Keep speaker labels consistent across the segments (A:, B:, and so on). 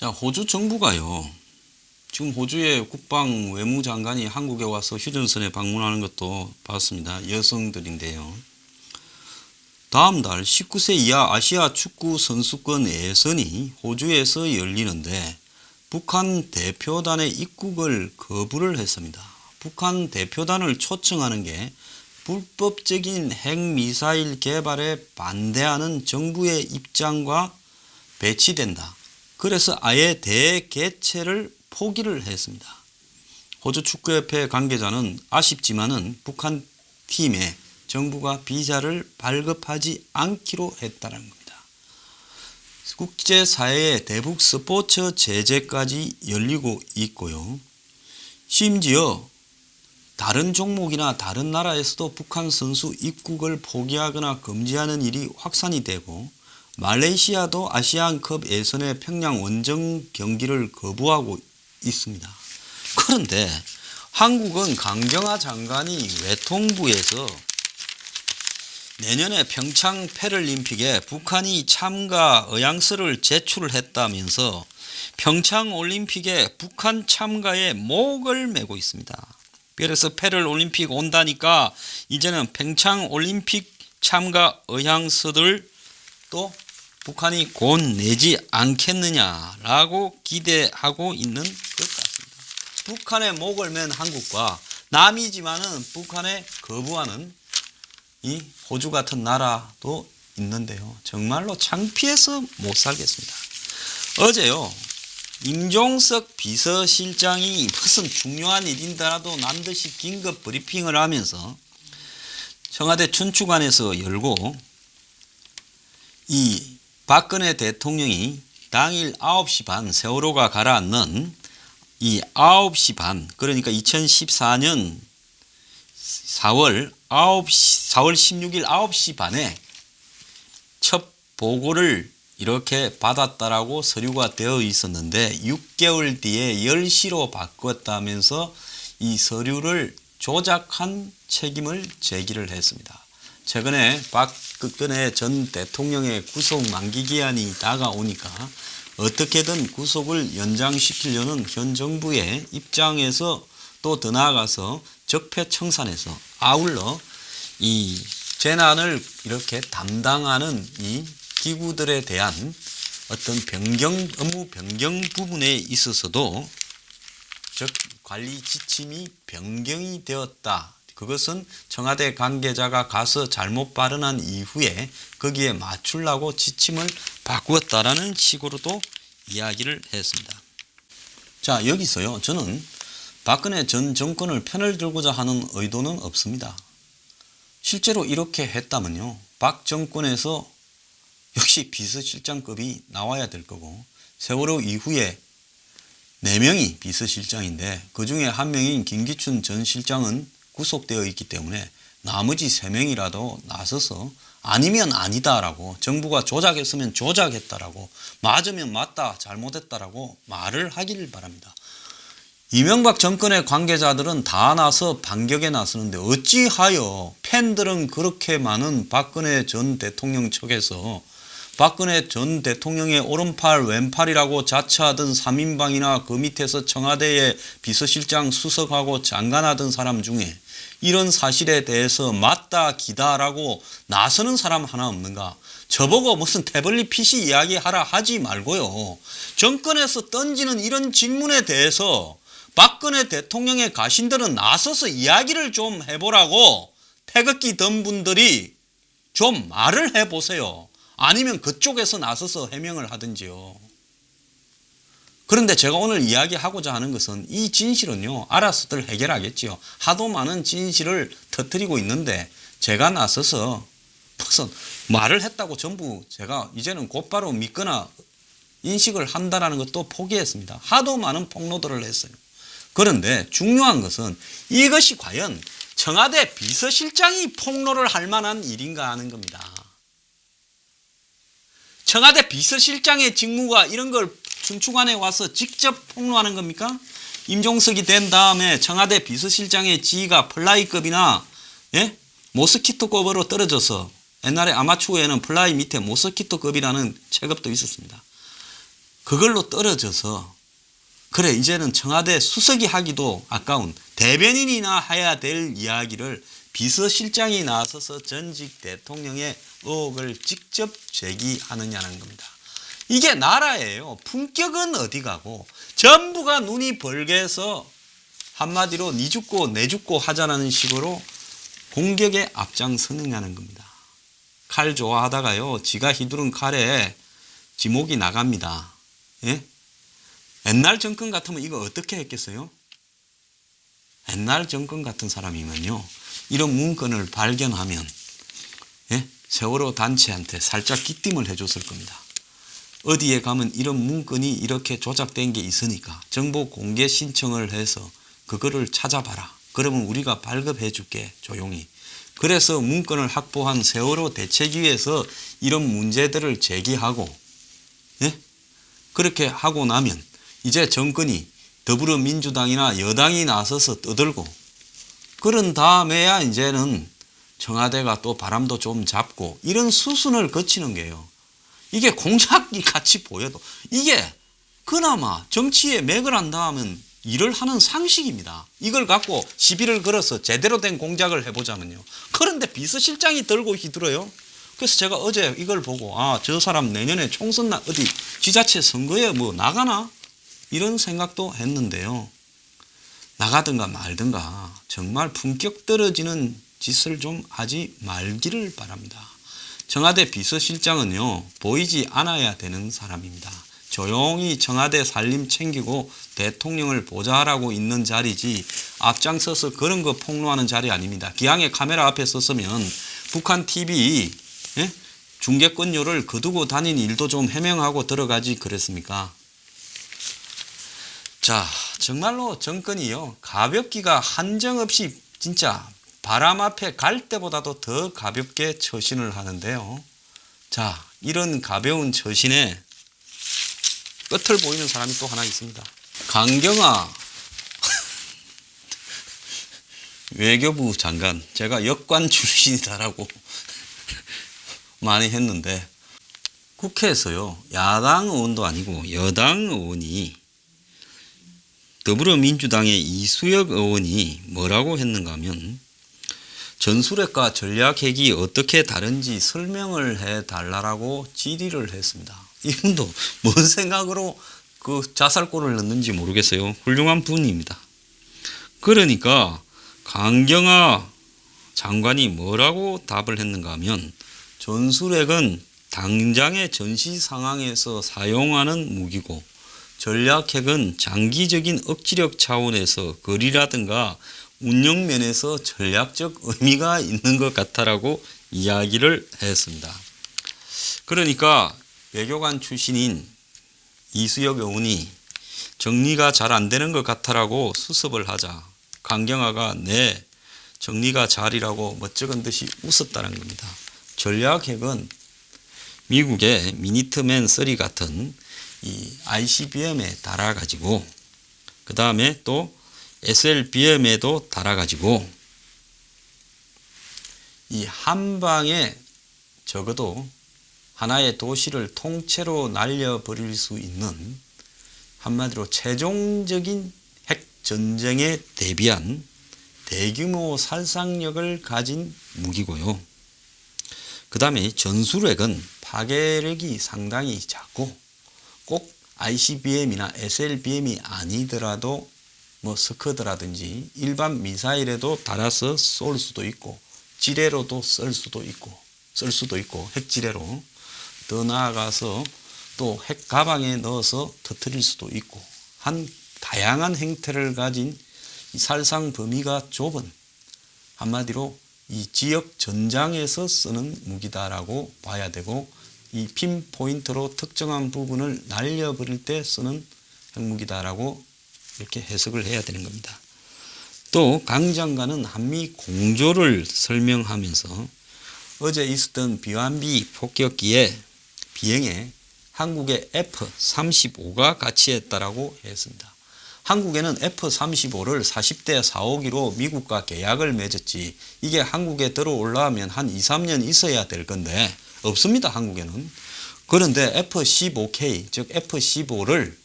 A: 자, 호주 정부가요. 지금 호주의 국방 외무장관이 한국에 와서 휴전선에 방문하는 것도 봤습니다. 여성들인데요. 다음 달 19세 이하 아시아 축구 선수권 예선이 호주에서 열리는데 북한 대표단의 입국을 거부를 했습니다. 북한 대표단을 초청하는 게 불법적인 핵미사일 개발에 반대하는 정부의 입장과 배치된다. 그래서 아예 대개최를 포기를 했습니다. 호주 축구협회 관계자는 아쉽지만은 북한 팀에 정부가 비자를 발급하지 않기로 했다는 겁니다. 국제사회의 대북 스포츠 제재까지 열리고 있고요. 심지어 다른 종목이나 다른 나라에서도 북한 선수 입국을 포기하거나 금지하는 일이 확산이 되고 말레이시아도 아시안컵 예선의 평양 원정 경기를 거부하고 있습니다. 그런데 한국은 강경화 장관이 외통부에서 내년에 평창 패럴림픽에 북한이 참가 의향서를 제출을 했다면서 평창 올림픽에 북한 참가에 목을 매고 있습니다. 그래서 패럴림픽 온다니까 이제는 평창 올림픽 참가 의향서들 또 북한이 곧 내지 않겠느냐라고 기대하고 있는 것 같습니다. 북한의 목을 맨 한국과 남이지만은 북한에 거부하는 이 호주 같은 나라도 있는데요. 정말로 창피해서 못 살겠습니다. 어제요. 임종석 비서실장이 무슨 중요한 일인더라도 남듯이 긴급 브리핑을 하면서 청와대 춘추관에서 열고 이 박근혜 대통령이 당일 9시 반 세월호가 가라앉는 이 9시 반 그러니까 2014년 4월 16일 9시 반에 첫 보고를 이렇게 받았다라고 서류가 되어 있었는데 6개월 뒤에 10시로 바꿨다면서 이 서류를 조작한 책임을 제기를 했습니다. 최근에 박근혜 전 대통령의 구속 만기 기한이 다가오니까 어떻게든 구속을 연장시키려는 현 정부의 입장에서 또 더 나아가서 적폐청산에서 아울러 이 재난을 이렇게 담당하는 이 기구들에 대한 어떤 업무 변경 부분에 있어서도 즉 관리 지침이 변경이 되었다. 그것은 청와대 관계자가 가서 잘못 발언한 이후에 거기에 맞추려고 지침을 바꾸었다라는 식으로도 이야기를 했습니다. 자, 여기서요. 저는 박근혜 전 정권을 편을 들고자 하는 의도는 없습니다. 실제로 이렇게 했다면요. 박 정권에서 역시 비서실장급이 나와야 될 거고 세월호 이후에 4명이 비서실장인데 그중에 한 명인 김기춘 전 실장은 구속되어 있기 때문에 나머지 3명이라도 나서서 아니면 아니다라고 정부가 조작했으면 조작했다라고 맞으면 맞다 잘못했다라고 말을 하기를 바랍니다. 이명박 정권의 관계자들은 다 나서 반격에 나서는데 어찌하여 팬들은 그렇게 많은 박근혜 전 대통령 측에서 박근혜 전 대통령의 오른팔 왼팔이라고 자처하던 3인방이나 그 밑에서 청와대의 비서실장 수석하고 장관하던 사람 중에 이런 사실에 대해서 맞다 기다라고 나서는 사람 하나 없는가? 저보고 무슨 태블릿 PC 이야기하라 하지 말고요. 정권에서 던지는 이런 질문에 대해서 박근혜 대통령의 가신들은 나서서 이야기를 좀 해보라고 태극기 든 분들이 좀 말을 해보세요. 아니면 그쪽에서 나서서 해명을 하든지요. 그런데 제가 오늘 이야기하고자 하는 것은 이 진실은요. 알아서들 해결하겠지요. 하도 많은 진실을 터뜨리고 있는데 제가 나서서 무슨 말을 했다고 전부 제가 이제는 곧바로 믿거나 인식을 한다는 것도 포기했습니다. 하도 많은 폭로들을 했어요. 그런데 중요한 것은 이것이 과연 청와대 비서실장이 폭로를 할 만한 일인가 하는 겁니다. 청와대 비서실장의 직무가 이런 걸 춘추관에 와서 직접 폭로하는 겁니까? 임종석이 된 다음에 청와대 비서실장의 지위가 플라이급이나 모스키토급으로 떨어져서 옛날에 아마추어에는 플라이 밑에 모스키토급이라는 체급도 있었습니다. 그걸로 떨어져서 그래 이제는 청와대 수석이 하기도 아까운 대변인이나 해야 될 이야기를 비서실장이 나서서 전직 대통령의 의혹을 직접 제기하느냐는 겁니다. 이게 나라예요. 품격은 어디 가고 전부가 눈이 벌게서 한마디로 니 죽고 내 죽고 하자는 식으로 공격에 앞장서느냐는 겁니다. 칼 좋아하다가요. 지가 휘두른 칼에 지목이 나갑니다. 예? 옛날 정권 같으면 이거 어떻게 했겠어요? 옛날 정권 같은 사람이면요. 이런 문건을 발견하면 예? 세월호 단체한테 살짝 기띔을 해줬을 겁니다. 어디에 가면 이런 문건이 이렇게 조작된 게 있으니까 정보 공개 신청을 해서 그거를 찾아봐라. 그러면 우리가 발급해 줄게 조용히. 그래서 문건을 확보한 세월호 대책위에서 이런 문제들을 제기하고 예? 그렇게 하고 나면 이제 정권이 더불어민주당이나 여당이 나서서 떠들고 그런 다음에야 이제는 청와대가 또 바람도 좀 잡고 이런 수순을 거치는 게요. 이게 공작이 같이 보여도 이게 그나마 정치에 맥을 한 다음은 일을 하는 상식입니다. 이걸 갖고 시비를 걸어서 제대로 된 공작을 해보자면요. 그런데 비서실장이 들고 휘둘어요. 그래서 제가 어제 이걸 보고 저 사람 내년에 총선 어디 지자체 선거에 뭐 나가나? 이런 생각도 했는데요. 나가든가 말든가 정말 품격 떨어지는 짓을 좀 하지 말기를 바랍니다. 청와대 비서실장은요. 보이지 않아야 되는 사람입니다. 조용히 청와대 살림 챙기고 대통령을 보좌하라고 있는 자리지 앞장서서 그런 거 폭로하는 자리 아닙니다. 기왕에 카메라 앞에 섰으면 북한 TV 중계권료를 거두고 다닌 일도 좀 해명하고 들어가지 그랬습니까? 자, 정말로 정권이요. 가볍기가 한정없이 진짜 바람 앞에 갈 때보다도 더 가볍게 처신을 하는데요. 자, 이런 가벼운 처신에 끝을 보이는 사람이 또 하나 있습니다. 강경화 외교부 장관, 제가 역관 출신이다라고 많이 했는데 국회에서요. 야당 의원도 아니고 여당 의원이 더불어민주당의 이수혁 의원이 뭐라고 했는가 하면 전술핵과 전략핵이 어떻게 다른지 설명을 해달라고 질의를 했습니다. 이분도 뭔 생각으로 그 자살골을 넣는지 모르겠어요. 훌륭한 분입니다. 그러니까 강경화 장관이 뭐라고 답을 했는가 하면 전술핵은 당장의 전시 상황에서 사용하는 무기고 전략핵은 장기적인 억지력 차원에서 거리라든가 운영면에서 전략적 의미가 있는 것 같다라고 이야기를 했습니다. 그러니까 외교관 출신인 이수혁 의원이 정리가 잘 안 되는 것 같다라고 수습을 하자 강경화가 네 정리가 잘이라고 멋쩍은 듯이 웃었다는 겁니다. 전략핵은 미국의 미니트맨 3 같은 이 ICBM에 달아가지고 그 다음에 또 SLBM에도 달아가지고 이 한 방에 적어도 하나의 도시를 통째로 날려버릴 수 있는 한마디로 최종적인 핵전쟁에 대비한 대규모 살상력을 가진 무기고요. 그 다음에 전술핵은 파괴력이 상당히 작고 꼭 ICBM이나 SLBM이 아니더라도 뭐 스커드라든지 일반 미사일에도 달아서 쏠 수도 있고 지뢰로도 쓸 수도 있고 핵지뢰로 더 나아가서 또 핵 가방에 넣어서 터뜨릴 수도 있고 한 다양한 형태를 가진 살상 범위가 좁은 한마디로 이 지역 전장에서 쓰는 무기다라고 봐야 되고 이 핀포인트로 특정한 부분을 날려버릴 때 쓰는 핵무기다라고 이렇게 해석을 해야 되는 겁니다. 또 강 장관은 한미 공조를 설명하면서 어제 있었던 비완비 폭격기의 비행에 한국의 F-35가 같이 했다라고 했습니다. 한국에는 F-35를 40대 4호기로 미국과 계약을 맺었지 이게 한국에 들어올라면 한 2, 3년 있어야 될 건데 없습니다. 한국에는. 그런데 F-15K, 즉 F-15를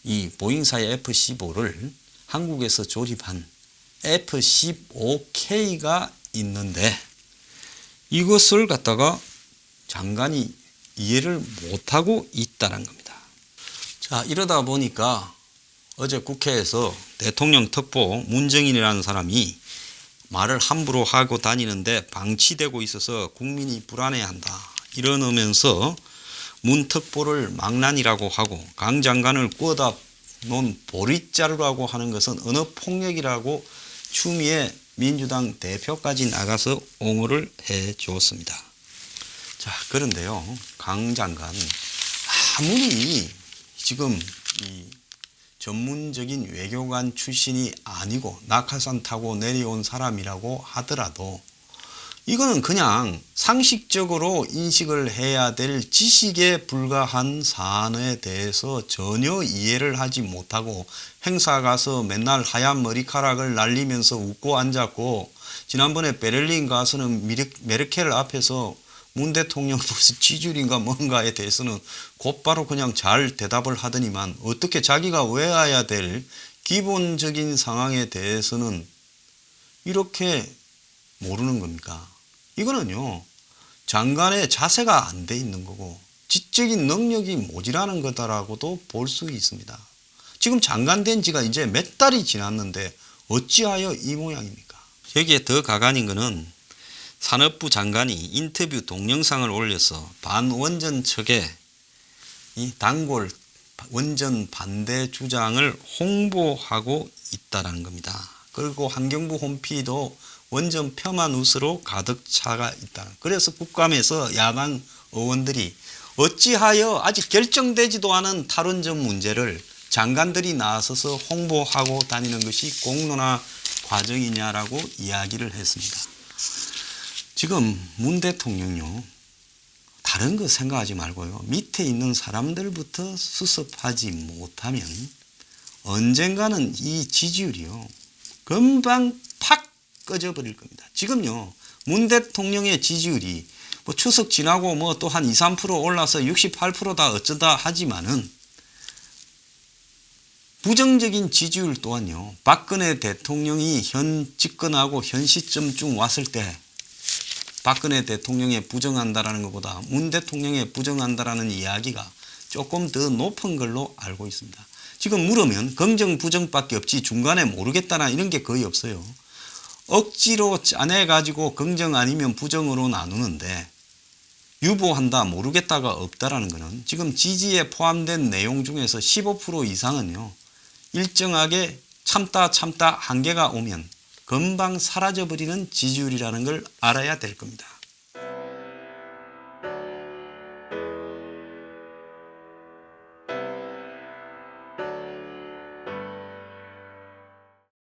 A: 이 보잉사의 F-15를 한국에서 조립한 F-15K가 있는데 이것을 갖다가 장관이 이해를 못하고 있다는 겁니다. 자, 이러다 보니까 어제 국회에서 대통령 특보 문정인이라는 사람이 말을 함부로 하고 다니는데 방치되고 있어서 국민이 불안해한다. 이러면서 문 특보를 망난이라고 하고 강 장관을 꾸어다 놓은 보릿자루라고 하는 것은 언어폭력이라고 추미애 민주당 대표까지 나가서 옹호를 해 주었습니다. 자, 그런데요, 강 장관 아무리 지금 이 전문적인 외교관 출신이 아니고 낙하산 타고 내려온 사람이라고 하더라도 이거는 그냥 상식적으로 인식을 해야 될 지식에 불과한 사안에 대해서 전혀 이해를 하지 못하고 행사 가서 맨날 하얀 머리카락을 날리면서 웃고 앉았고, 지난번에 베를린 가서는 메르켈 앞에서 문 대통령 무슨 지지율인가 뭔가에 대해서는 곧바로 그냥 잘 대답을 하더니만 어떻게 자기가 외워야 될 기본적인 상황에 대해서는 이렇게 모르는 겁니까? 이거는요, 장관의 자세가 안 돼 있는 거고 지적인 능력이 모자라는 거다라고도 볼 수 있습니다. 지금 장관 된 지가 이제 몇 달이 지났는데 어찌하여 이 모양입니까? 여기에 더 가관인 거는 산업부 장관이 인터뷰 동영상을 올려서 반원전 측에 이 단골 원전 반대 주장을 홍보하고 있다는 겁니다. 그리고 환경부 홈피도 원전 폄하 뉴스로 가득 차가 있다. 그래서 국감에서 야당 의원들이 어찌하여 아직 결정되지도 않은 탈원전 문제를 장관들이 나서서 홍보하고 다니는 것이 공론화 과정이냐라고 이야기를 했습니다. 지금 문 대통령요, 다른 거 생각하지 말고요, 밑에 있는 사람들부터 수습하지 못하면 언젠가는 이 지지율이요 금방 팍 꺼져버릴 겁니다. 지금요, 문 대통령의 지지율이 뭐 추석 지나고 뭐 또 한 2, 3% 올라서 68%다 어쩌다 하지만은 부정적인 지지율 또한요, 박근혜 대통령이 현 집권하고 현 시점쯤 왔을 때 박근혜 대통령에 부정한다라는 것보다 문 대통령에 부정한다라는 이야기가 조금 더 높은 걸로 알고 있습니다. 지금 물으면 긍정 부정밖에 없지 중간에 모르겠다나 이런 게 거의 없어요. 억지로 짜내가지고 긍정 아니면 부정으로 나누는데 유보한다 모르겠다가 없다라는 것은 지금 지지에 포함된 내용 중에서 15% 이상은요, 일정하게 참다 한계가 오면 금방 사라져버리는 지지율이라는 걸 알아야 될 겁니다.